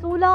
16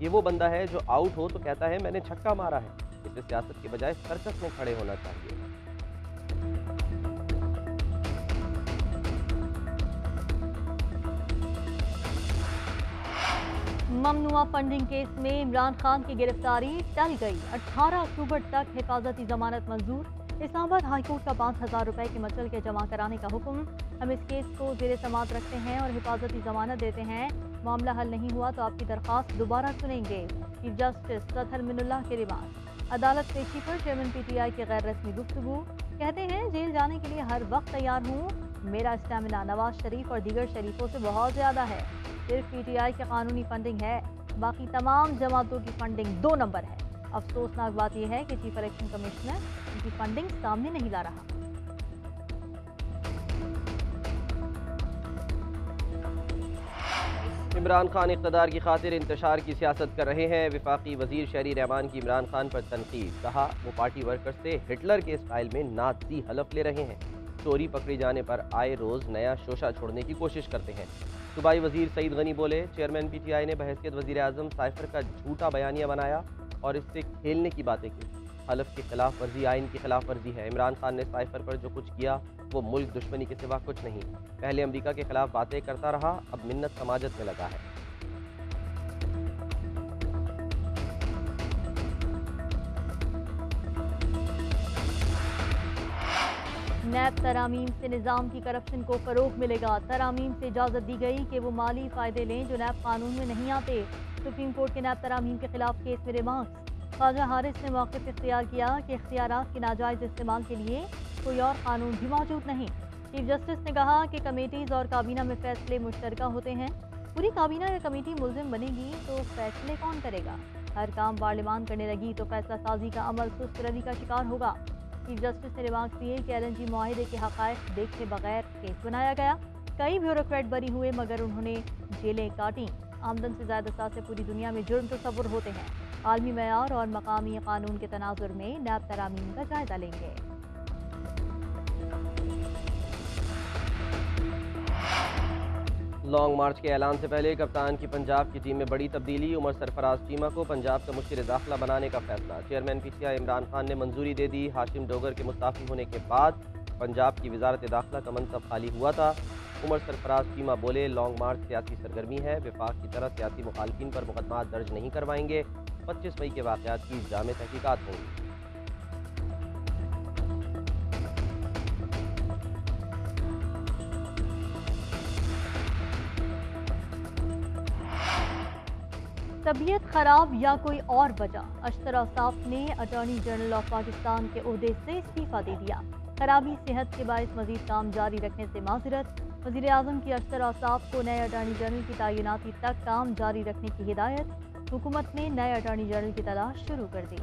یہ وہ بندہ ہے جو آؤٹ ہو تو کہتا ہے میں نے چھکا مارا ہے. اسے سیاست کے بجائے سرکس میں کھڑے ہونا چاہیے. ممنوعہ فنڈنگ کیس میں عمران خان کی گرفتاری ٹل گئی. 18 اکتوبر تک حفاظتی ضمانت منظور. اسلام آباد ہائی کورٹ کا 5,000 روپے کے مچل کے جمع کرانے کا حکم. ہم اس کیس کو زیر سماعت رکھتے ہیں اور حفاظتی ضمانت دیتے ہیں. معاملہ حل نہیں ہوا تو آپ کی درخواست دوبارہ سنیں گے. چیف جسٹس سطحر من اللہ کے ریمانڈ. عدالت پیشی پر چیئرمین پی ٹی آئی کی غیر رسمی گفتگو. کہتے ہیں جیل جانے کے لیے ہر وقت تیار ہوں. میرا اسٹیمنا نواز شریف اور دیگر شریفوں سے بہت زیادہ ہے. صرف پی ٹی آئی کی قانونی فنڈنگ ہے، باقی تمام جماعتوں کی فنڈنگ 2 نمبر ہے. افسوسناک بات یہ ہے کہ چیف الیکشن کمشنر ان کی فنڈنگ سامنے نہیں لا رہا. عمران خان اقتدار کی خاطر انتشار کی سیاست کر رہے ہیں. وفاقی وزیر شہری رحمان کی عمران خان پر تنقید. کہا وہ پارٹی ورکر سے ہٹلر کے اسٹائل میں نازی حلف لے رہے ہیں. چوری پکڑی جانے پر آئے روز نیا شوشہ چھوڑنے کی کوشش کرتے ہیں. صوبائی وزیر سعید غنی بولے چیئرمین پی ٹی آئی نے بحیثیت وزیر اعظم سائفر کا جھوٹا بیانیہ بنایا اور اس سے کھیلنے کی باتیں کی. حلف کی خلاف ورزی آئین کی خلاف ورزی ہے. عمران خان نے سائفر پر جو کچھ کیا وہ ملک دشمنی کے سوا کچھ نہیں. پہلے امریکہ کے خلاف باتیں کرتا رہا، اب منت سماجت میں لگا ہے. نیب ترامیم سے نظام کی کرپشن کو فروغ ملے گا. ترامیم سے اجازت دی گئی کہ وہ مالی فائدے لیں جو نیب قانون میں نہیں آتے. سپریم کورٹ کے نیب ترامیم کے خلاف کیس میں ریمارکس. خواجہ حارث نے موقف اختیار کیا کہ اختیارات کے ناجائز استعمال کے لیے کوئی اور قانون بھی موجود نہیں. چیف جسٹس نے کہا کہ کمیٹیز اور کابینہ میں فیصلے مشترکہ ہوتے ہیں. پوری کابینہ یا کمیٹی ملزم بنے گی تو فیصلے کون کرے گا؟ ہر کام پارلیمان کرنے لگی تو فیصلہ سازی کا عمل سست روی کا شکار ہوگا. چیف جسٹس نے ریمارکس دیے کہ LNG معاہدے کے حقائق دیکھے بغیر کیس بنایا گیا. کئی بیوروکریٹ بری ہوئے مگر انہوں نے جیلیں کاٹیں. آمدن سے زائد اثاثے پوری دنیا میں جرم تصور ہوتے ہیں. عالمی معیار اور مقامی قانون کے تناظر میں نیب ترامیم کا جائزہ لیں گے. لانگ مارچ کے اعلان سے پہلے کپتان کی پنجاب کی ٹیم میں بڑی تبدیلی. عمر سرفراز چیمہ کو پنجاب کا مشیر داخلہ بنانے کا فیصلہ. Chairman P T I Imran Khan نے منظوری دے دی. ہاشم ڈوگر کے مستعفی ہونے کے بعد پنجاب کی وزارت داخلہ کا منصب خالی ہوا تھا. عمر سرفراز چیمہ بولے لانگ مارچ سیاسی سرگرمی ہے، وفاق کی طرح سیاسی مخالفین پر مقدمات درج نہیں کروائیں گے. 25 مئی کے واقعات کی جامع تحقیقات ہوں گی. طبیعت خراب یا کوئی اور وجہ، اشتر اوصاف نے اٹارنی جنرل آف پاکستان کے عہدے سے استعفیٰ دے دیا. خرابی صحت کے باعث مزید کام جاری رکھنے سے معذرت. وزیر اعظم کی اشتر اوصاف کو نئے اٹارنی جنرل کی تعیناتی تک کام جاری رکھنے کی ہدایت. حکومت نے نئے اٹارنی جنرل کی تلاش شروع کر دی.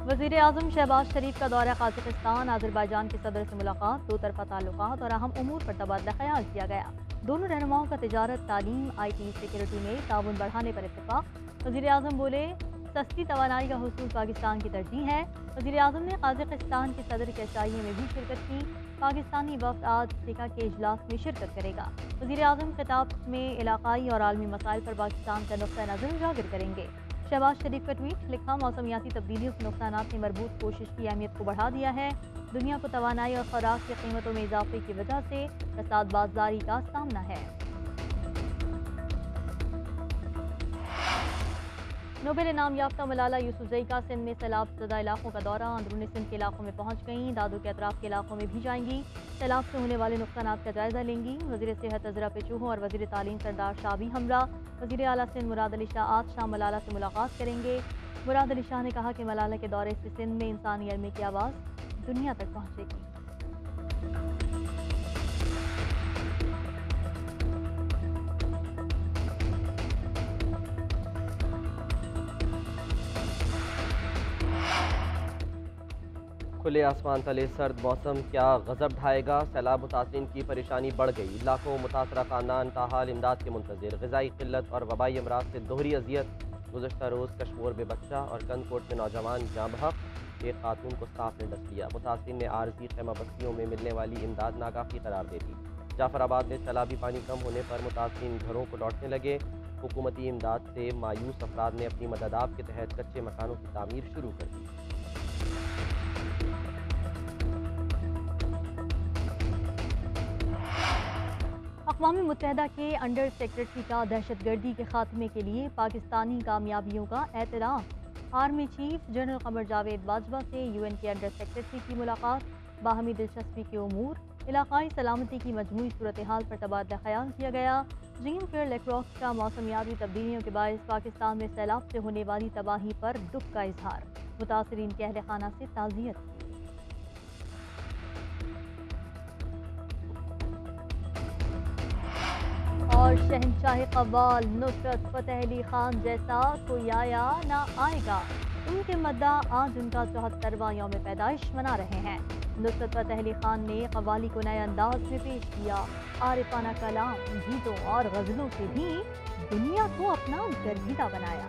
وزیر اعظم شہباز شریف کا دورہ قازقستان. آذربائیجان کے صدر سے ملاقات. 2 طرفہ تعلقات اور اہم امور پر تبادلہ خیال کیا گیا. دونوں رہنماؤں کا تجارت، تعلیم، IT، سیکورٹی میں تعاون بڑھانے پر اتفاق. وزیر اعظم بولے سستی توانائی کا حصول پاکستان کی ترجیح ہے. وزیر اعظم نے قازقستان کے صدر کے عشائیے میں بھی شرکت کی. پاکستانی وفد آج سیکا کے اجلاس میں شرکت کرے گا. وزیر اعظم خطاب میں علاقائی اور عالمی مسائل پر پاکستان کا نقطہ نظر اجاگر کریں گے. شہباز شریف کا ٹویٹ لکھا موسمیاتی تبدیلیوں سے نقصانات نے مربوط کوشش کی اہمیت کو بڑھا دیا ہے. دنیا کو توانائی اور خوراک کی قیمتوں میں اضافے کی وجہ سے فساد بازاری کا سامنا ہے. نوبل انعام یافتہ ملالہ یوسفزئی کا سندھ میں سیلاب زدہ علاقوں کا دورہ. اندرونی سندھ کے علاقوں میں پہنچ گئیں. دادو کے اطراف کے علاقوں میں بھی جائیں گی. سیلاب سے ہونے والے نقصانات کا جائزہ لیں گی. وزیر صحت عذرا پیچوہو اور وزیر تعلیم سردار شاہ بھی ہمراہ. وزیر اعلیٰ سندھ مراد علی شاہ آج شام ملالہ سے ملاقات کریں گے. مراد علی شاہ نے کہا کہ ملالہ کے دورے سے سندھ میں انسانی علم کی آواز دنیا تک پہنچے گی. کھلے آسمان تلے سرد موسم کیا غضب ڈھائے گا. سیلاب متاثرین کی پریشانی بڑھ گئی. لاکھوں متاثرہ خاندان تاحال امداد کے منتظر. غذائی قلت اور وبائی امراض سے دوہری اذیت. گزشتہ روز کشمور میں بچہ اور کندکوٹ میں نوجوان جاں بحق. ایک خاتون کو سانپ نے ڈس لیا۔ متاثرین نے عارضی خیمہ بستیوں میں ملنے والی امداد ناکافی قرار دے دی۔ جعفر آباد میں سیلابی پانی کم ہونے پر متاثرین گھروں کو لوٹنے لگے۔ حکومتی امداد سے مایوس افراد نے اپنی مدداب کے تحت کچے مکانوں کی تعمیر شروع کر دی۔ اقوام متحدہ کے انڈر سیکرٹری کا دہشت گردی کے خاتمے کے لیے پاکستانی کامیابیوں کا اعتراف۔ Army chief general Qamar Javed Bajwa سے یو این کے انڈر سیکرٹری کی ملاقات۔ باہمی دلچسپی کے امور، علاقائی سلامتی کی مجموعی صورتحال پر تبادلہ خیال کیا گیا۔ ڈریم فیئر لیکراکس کا موسمیاتی تبدیلیوں کے باعث پاکستان میں سیلاب سے ہونے والی تباہی پر دکھ کا اظہار، متاثرین کے اہل خانہ سے تعزیت۔ اور شہنشاہ قوال نصرت فتح علی خان جیسا کوئی آیا نہ آئے گا، ان کے مداح آج ان کا 74واں یوم پیدائش منا رہے ہیں۔ نصرت فتح علی خان نے قوالی کو نئے انداز میں پیش کیا، عارفانہ کلام، گیتوں اور غزلوں سے بھی دنیا کو اپنا گرویدہ بنایا۔